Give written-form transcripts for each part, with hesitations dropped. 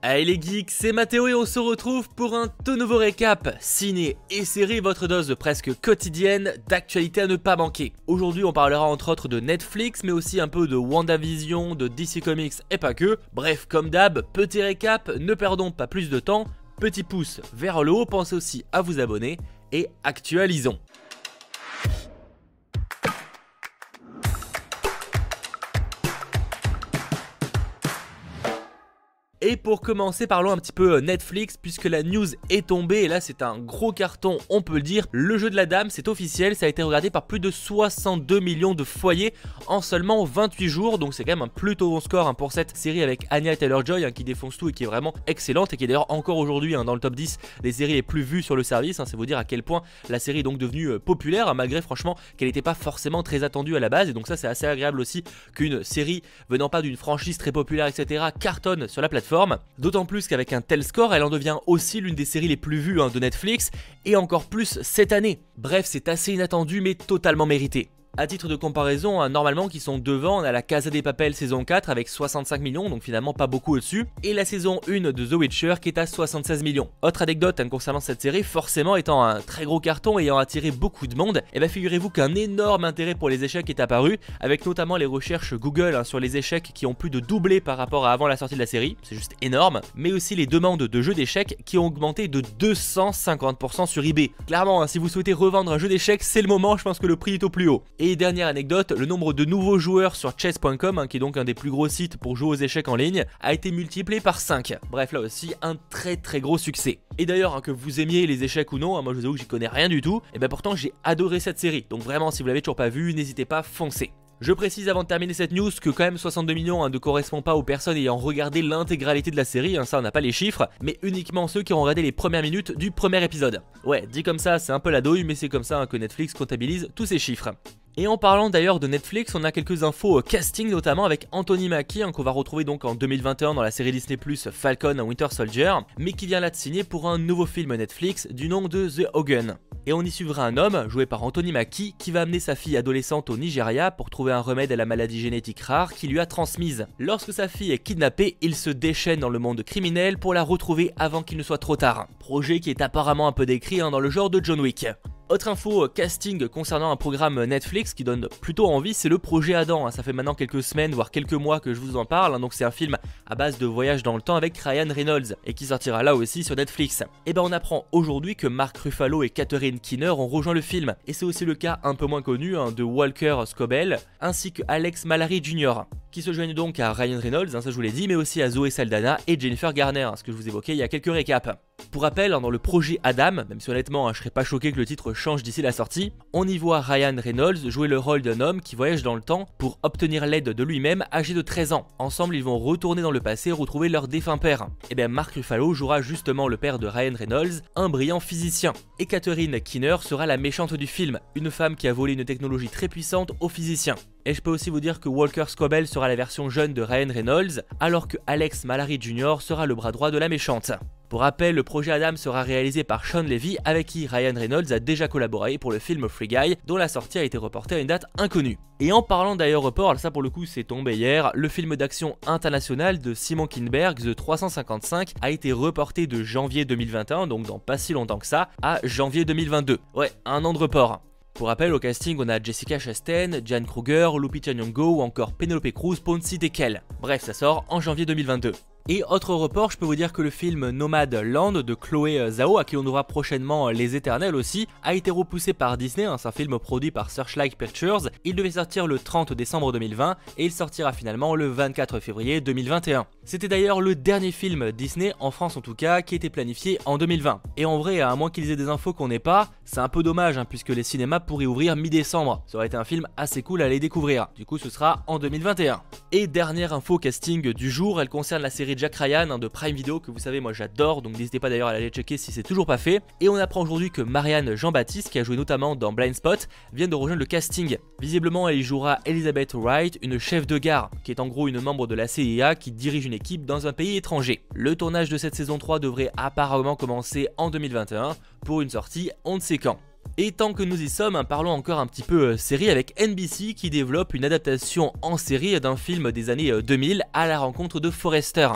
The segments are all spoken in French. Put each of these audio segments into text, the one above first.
Allez les geeks, c'est Mathéo et on se retrouve pour un tout nouveau récap ciné et série, votre dose presque quotidienne d'actualité à ne pas manquer. Aujourd'hui on parlera entre autres de Netflix mais aussi un peu de WandaVision, de DC Comics et pas que. Bref, comme d'hab, petit récap, ne perdons pas plus de temps, petit pouce vers le haut, pensez aussi à vous abonner et actualisons. Et pour commencer, parlons un petit peu Netflix, puisque la news est tombée, et là c'est un gros carton, on peut le dire. Le jeu de la dame, c'est officiel, ça a été regardé par plus de 62 millions de foyers en seulement 28 jours, donc c'est quand même un plutôt bon score pour cette série avec Anya Taylor-Joy qui défonce tout et qui est vraiment excellente, et qui est d'ailleurs encore aujourd'hui dans le top 10 des séries les plus vues sur le service. C'est vous dire à quel point la série est donc devenue populaire, malgré franchement qu'elle n'était pas forcément très attendue à la base, et donc ça c'est assez agréable aussi qu'une série venant pas d'une franchise très populaire etc. cartonne sur la plateforme. D'autant plus qu'avec un tel score, elle en devient aussi l'une des séries les plus vues de Netflix, et encore plus cette année. Bref, c'est assez inattendu mais totalement mérité. A titre de comparaison, normalement qui sont devant, on a la Casa de Papel saison 4 avec 65 millions, donc finalement pas beaucoup au-dessus, et la saison 1 de The Witcher qui est à 76 millions. Autre anecdote concernant cette série, forcément étant un très gros carton et ayant attiré beaucoup de monde, et bien figurez-vous qu'un énorme intérêt pour les échecs est apparu, avec notamment les recherches Google sur les échecs qui ont plus de doublé par rapport à avant la sortie de la série, c'est juste énorme, mais aussi les demandes de jeux d'échecs qui ont augmenté de 250% sur eBay. Clairement, si vous souhaitez revendre un jeu d'échecs, c'est le moment, je pense que le prix est au plus haut. Et dernière anecdote, le nombre de nouveaux joueurs sur chess.com, qui est donc un des plus gros sites pour jouer aux échecs en ligne, a été multiplié par 5. Bref, là aussi, un très gros succès. Et d'ailleurs, que vous aimiez les échecs ou non, moi je vous avoue que j'y connais rien du tout, et bien pourtant j'ai adoré cette série. Donc vraiment, si vous l'avez toujours pas vue, n'hésitez pas, foncez. Je précise avant de terminer cette news que quand même 62 millions ne correspond pas aux personnes ayant regardé l'intégralité de la série, ça on n'a pas les chiffres, mais uniquement ceux qui ont regardé les premières minutes du premier épisode. Ouais, dit comme ça, c'est un peu la douille, mais c'est comme ça que Netflix comptabilise tous ces chiffres. Et en parlant d'ailleurs de Netflix, on a quelques infos casting, notamment avec Anthony Mackie, qu'on va retrouver donc en 2021 dans la série Disney+, Falcon Winter Soldier, mais qui vient là de signer pour un nouveau film Netflix du nom de The Hogan. Et on y suivra un homme, joué par Anthony Mackie, qui va amener sa fille adolescente au Nigeria pour trouver un remède à la maladie génétique rare qu'il lui a transmise. Lorsque sa fille est kidnappée, il se déchaîne dans le monde criminel pour la retrouver avant qu'il ne soit trop tard. Projet qui est apparemment un peu décrit dans le genre de John Wick. Autre info casting concernant un programme Netflix qui donne plutôt envie, c'est le projet Adam. Ça fait maintenant quelques semaines voire quelques mois que je vous en parle, donc c'est un film à base de voyage dans le temps avec Ryan Reynolds et qui sortira là aussi sur Netflix. Et ben on apprend aujourd'hui que Mark Ruffalo et Catherine Keener ont rejoint le film, et c'est aussi le cas un peu moins connu de Walker Scobell ainsi que Alex Mallory Jr. qui se joignent donc à Ryan Reynolds, ça je vous l'ai dit, mais aussi à Zoé Saldana et Jennifer Garner, ce que je vous évoquais il y a quelques récaps. Pour rappel, dans le projet Adam, même si honnêtement je serais pas choqué que le titre change d'ici la sortie, on y voit Ryan Reynolds jouer le rôle d'un homme qui voyage dans le temps pour obtenir l'aide de lui-même âgé de 13 ans. Ensemble ils vont retourner dans le passé et retrouver leur défunt père. Et bien Mark Ruffalo jouera justement le père de Ryan Reynolds, un brillant physicien. Et Catherine Keener sera la méchante du film, une femme qui a volé une technologie très puissante aux physiciens. Et je peux aussi vous dire que Walker Scobell sera la version jeune de Ryan Reynolds, alors que Alex Mallory Jr. sera le bras droit de la méchante. Pour rappel, le projet Adam sera réalisé par Sean Levy, avec qui Ryan Reynolds a déjà collaboré pour le film Free Guy, dont la sortie a été reportée à une date inconnue. Et en parlant d'aéroport, ça pour le coup c'est tombé hier, le film d'action international de Simon Kinberg, The 355, a été reporté de janvier 2021, donc dans pas si longtemps que ça, à janvier 2022. Ouais, un an de report. Pour rappel, au casting, on a Jessica Chastain, Diane Kruger, Lupita Nyong'o ou encore Penelope Cruz pour ne citer qu'elle. Bref, ça sort en janvier 2022. Et autre report, je peux vous dire que le film Nomadland de Chloé Zhao, à qui on aura prochainement Les Éternels aussi, a été repoussé par Disney, c'est un film produit par Searchlight Pictures. Il devait sortir le 30 décembre 2020 et il sortira finalement le 24 février 2021. C'était d'ailleurs le dernier film Disney, en France en tout cas, qui était planifié en 2020. Et en vrai, à moins qu'ils aient des infos qu'on n'ait pas, c'est un peu dommage puisque les cinémas pourraient ouvrir mi-décembre. Ça aurait été un film assez cool à aller découvrir. Du coup, ce sera en 2021. Et dernière info casting du jour, elle concerne la série Jack Ryan de Prime Video, que vous savez moi j'adore, donc n'hésitez pas d'ailleurs à aller checker si c'est toujours pas fait. Et on apprend aujourd'hui que Marianne Jean-Baptiste, qui a joué notamment dans Blind Spot, vient de rejoindre le casting. Visiblement elle y jouera Elizabeth Wright, une chef de gare, qui est en gros une membre de la CIA qui dirige une équipe dans un pays étranger. Le tournage de cette saison 3 devrait apparemment commencer en 2021, pour une sortie on ne sait quand. Et tant que nous y sommes, parlons encore un petit peu série avec NBC qui développe une adaptation en série d'un film des années 2000 à la rencontre de Forrester.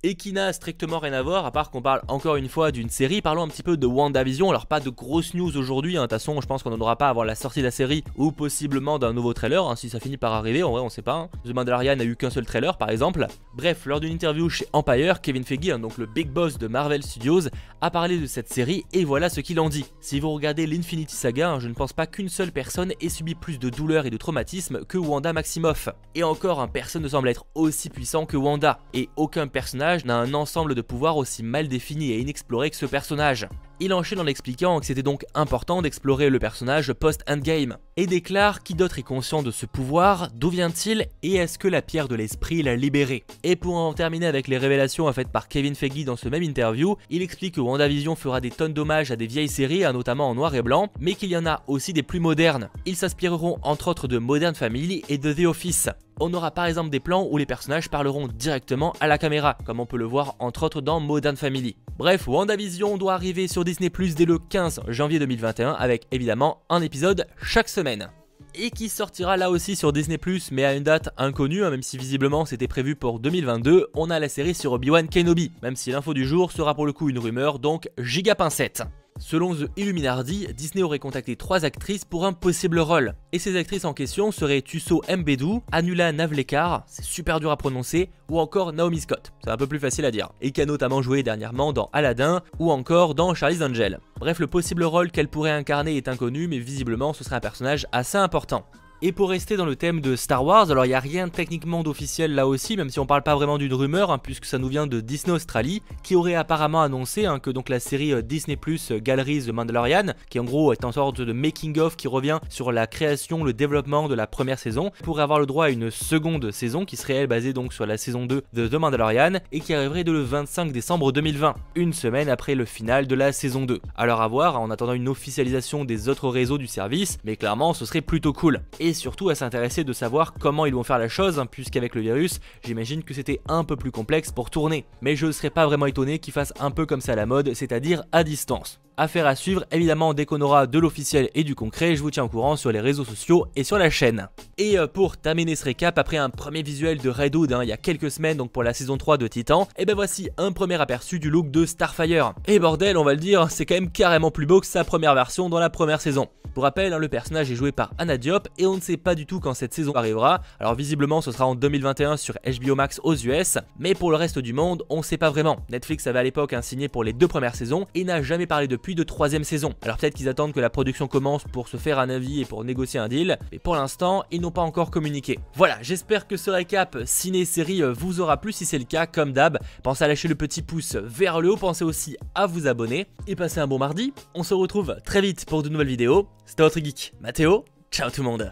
et qui n'a strictement rien à voir, à part qu'on parle encore une fois d'une série. Parlons un petit peu de WandaVision. Alors pas de grosses news aujourd'hui, de toute façon je pense qu'on n'en aura pas avant la sortie de la série ou possiblement d'un nouveau trailer, si ça finit par arriver, en vrai on sait pas. The Mandalorian n'a eu qu'un seul trailer par exemple. Bref, lors d'une interview chez Empire, Kevin Feige, donc le big boss de Marvel Studios, a parlé de cette série et voilà ce qu'il en dit. Si vous regardez l'Infinity Saga, je ne pense pas qu'une seule personne ait subi plus de douleur et de traumatisme que Wanda Maximoff. Et encore, personne ne semble être aussi puissant que Wanda, et aucun personnage n'a un ensemble de pouvoirs aussi mal défini et inexploré que ce personnage. Il enchaîne en expliquant que c'était donc important d'explorer le personnage post-endgame, et déclare qui d'autre est conscient de ce pouvoir, d'où vient-il, et est-ce que la pierre de l'esprit l'a libéré. Et pour en terminer avec les révélations faites par Kevin Feige dans ce même interview, il explique que WandaVision fera des tonnes d'hommages à des vieilles séries, notamment en noir et blanc, mais qu'il y en a aussi des plus modernes. Ils s'inspireront entre autres de Modern Family et de The Office. On aura par exemple des plans où les personnages parleront directement à la caméra, comme on peut le voir entre autres dans Modern Family. Bref, WandaVision doit arriver sur Disney+ dès le 15 janvier 2021 avec évidemment un épisode chaque semaine. Et qui sortira là aussi sur Disney+, mais à une date inconnue, même si visiblement c'était prévu pour 2022, on a la série sur Obi-Wan Kenobi, même si l'info du jour sera pour le coup une rumeur, donc giga pincette. Selon The Illuminati, Disney aurait contacté 3 actrices pour un possible rôle. Et ces actrices en question seraient Thuso Mbedu, Anula Navlekar, c'est super dur à prononcer, ou encore Naomi Scott, c'est un peu plus facile à dire, et qui a notamment joué dernièrement dans Aladdin ou encore dans Charlie's Angel. Bref, le possible rôle qu'elle pourrait incarner est inconnu, mais visiblement ce serait un personnage assez important. Et pour rester dans le thème de Star Wars, alors il n'y a rien techniquement d'officiel là aussi, même si on parle pas vraiment d'une rumeur, puisque ça nous vient de Disney Australie, qui aurait apparemment annoncé que donc la série Disney Plus Galleries The Mandalorian, qui en gros est en sorte de making of qui revient sur la création, le développement de la première saison, pourrait avoir le droit à une seconde saison qui serait elle basée donc sur la saison 2 de The Mandalorian et qui arriverait le 25 décembre 2020, une semaine après le final de la saison 2. Alors à voir, en attendant une officialisation des autres réseaux du service, mais clairement ce serait plutôt cool. Et surtout à s'intéresser de savoir comment ils vont faire la chose, puisqu'avec le virus, j'imagine que c'était un peu plus complexe pour tourner. Mais je ne serais pas vraiment étonné qu'ils fassent un peu comme ça à la mode, c'est-à-dire à distance. Affaire à suivre, évidemment dès qu'on aura de l'officiel et du concret, je vous tiens au courant sur les réseaux sociaux et sur la chaîne. Et pour terminer ce récap, après un premier visuel de Red Hood il y a quelques semaines, donc pour la saison 3 de Titan, et ben voici un premier aperçu du look de Starfire. Et bordel, on va le dire, c'est quand même carrément plus beau que sa première version dans la première saison. Pour rappel, le personnage est joué par Anna Diop et on ne sait pas du tout quand cette saison arrivera. Alors visiblement ce sera en 2021 sur HBO Max aux US, mais pour le reste du monde, on ne sait pas vraiment. Netflix avait à l'époque signé pour les 2 premières saisons et n'a jamais parlé depuis de 3e saison. Alors peut-être qu'ils attendent que la production commence pour se faire un avis et pour négocier un deal, mais pour l'instant, ils n'ont pas encore communiqué. Voilà, j'espère que ce récap ciné-série vous aura plu. Si c'est le cas, comme d'hab, pensez à lâcher le petit pouce vers le haut, pensez aussi à vous abonner et passez un bon mardi. On se retrouve très vite pour de nouvelles vidéos. C'était votre geek Mathéo, ciao tout le monde.